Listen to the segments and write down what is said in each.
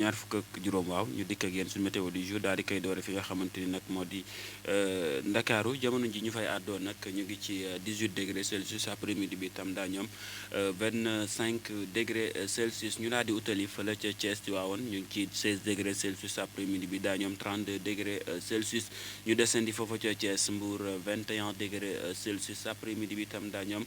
ñaar fukk ak juróom waaw ñu dikk ak yéen suñu météo du jour daal di koy doore fi nga xamante ni nag moo di ndakaaru jamono ji ñu fay àddoo nag ñu ngi ci 18 degré Celsius après midi bi tam daa ñoom 25 degré Celsius ñu daal di utali fële ca Thiès ci waawoon ñu ngi ci 16 degré Celsius après midi bi daa ñoom 32 degré Celsius ñu descendi foofu ca Thiès Mbour 21 degré Celsius après midi bi tam daa ñoom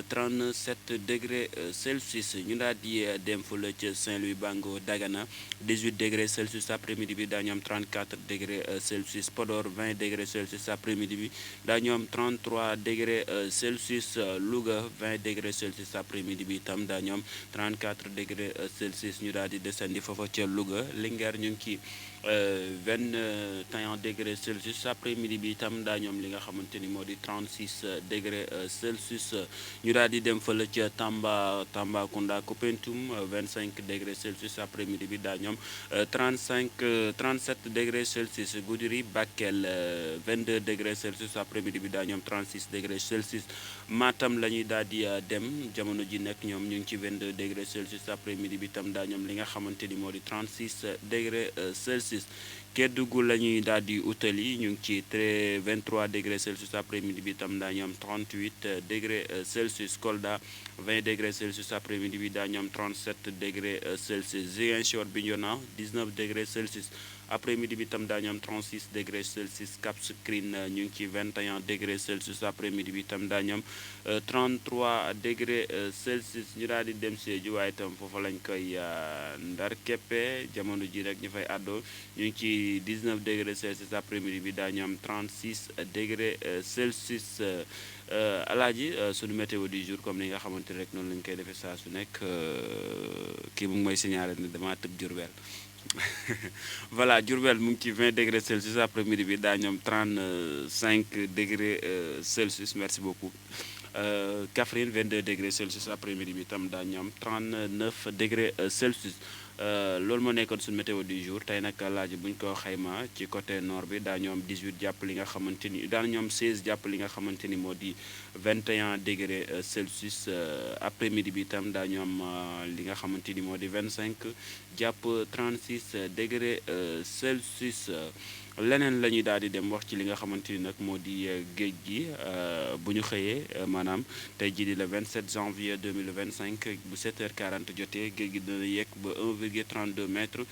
37 degré Celsius ñu daal di dem fële ca Saint-Louis Bango Dagana 18 degré Celsius après-midi bi daa ñoom 34 degré Celsius Podor 20 degré Celsius après-midi bi daa ñoom 33 degré Celsius Louga 20 degré Celsius après-midi bi itam daa ñoom 34 degré Celsius ñu daal di descendi foofa ca Louga Linguère ñu ngi ci 21 degré Celsius après-midi bi itam daa ñoom li nga xamante ni moo di 36 degré Celsius ñu daal di dem fële ca Tambacounda Koupentoum 25 degré Celsius après-midi bi daa ñoom 37 degré Celsius Goudiri Bakel 22 degré Celsius après-midi bi daa ñoom 36 degré Celsius Matam la ñuy daal di dem jamono ji nekk ñoom ñu ngi ci 22 degré Celsius après-midi bi tam daa ñoom li nga xamante ni moo di 36 degré Celsius Kédougou la ñuy daal di utali ñu ngi ci 23 degré Celsius après-midi bi tam daa ñoom 38 degré Celsius Kolda 20 degré Celsius après-midi bi daa ñoom 37 degré Celsius Ziguinchor Bignona 19 degré Celsius après-midi bi tam daa ñoom 36 degré Celsius Cap Skirring ñu ngi ci 21 degré Celsius après-midi bi tam daa ñoom 33 degré Celsius ñu daal di dem Sédhiou waaye itam foofu lañ koy ndar keppe jamono ji rek ñu fay àddoo ñu ngi ci 19 degré Celsius après-midi bi daa ñoom 36 degré Celsius alaaji sunu météo du jour comme ni nga xamante rek noonu lañ koy defee saa su nekk kii mu ngi may signaler ne dama tëb Diourbel voilà Diourbel mu ngi ci 20 degré Celsius après-midi bi daa ñoom 35 degré Celsius merci beaucoup Kaffrine 22 degré Celsius après-midi bi tam daa ñoom 39 degré Celsius loolu moo nekkoon suñu météo du jour tey nag laaj bu ñu ko xayma ci côté nord bi daa ñoom 18 jàpp li nga xamante ni daa ñoom 16 jàpp li nga xamante ni moo di 21 degré Celsius après-midi bi itam daa ñoom li nga xamante ni moo di 25 jàpp 36 degré Celsius leneen la ñuy daal di dem wax ci li nga xamante ni nag moo di géej gi bu ñu xëyee maanaam tey jii di le 27 janvier 2025 bu 7h40 jotee géej gi dina yegg ba 1,32 mètres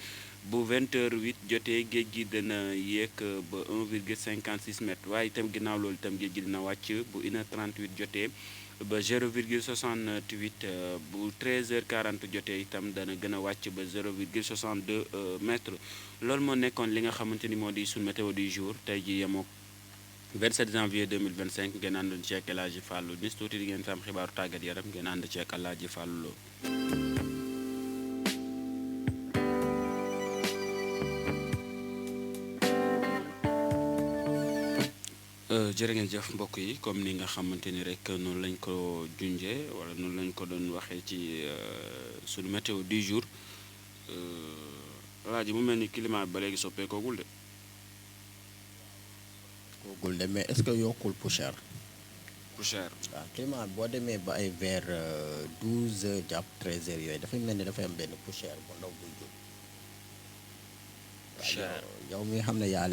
bu 20h08 jotee géej gi dina yéeg ba 1,56 mètres waaye itam ginnaaw loolu itam géej gi dina wàcc bu 1h38 jotee ba 0,68 bu 13h40 jotee itam dana gën a wàcc ba 0,62 mètres loolu moo nekkoon li nga xamante ni moo di suñu météo du jour tey ji yemoo 27 janvier 2025 ngeen àndoon ci ak El Hadji Fallou nis tuuti di ngeen fi am xibaaru tàggat yaram ngeen ànd ci ak El Hadji Fallou jërë ngeen jëf mbokk yi comme ni nga xamante ni rek noonu lañ ko junjee wala noonu lañ ko doon waxee ci suñu météo du jour Alaaji mu mel ni climat bi ba léegi soppeekoogul de. koogul de mais est-ce que yokkul poussière. poussière. waaw climat boo demee ba ay vers 12h jàpp 13h yooyu dafay mel ni dafay am benn poussière bu ndaw buy jóg. poussière yow mi xam ne yaa